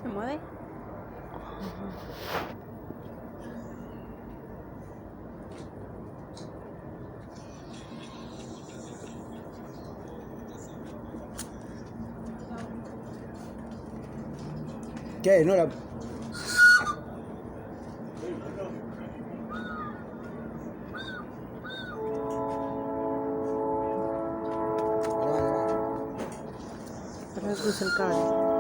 ¿Se mueve? ¿Qué? No la... Pero me puse el cable.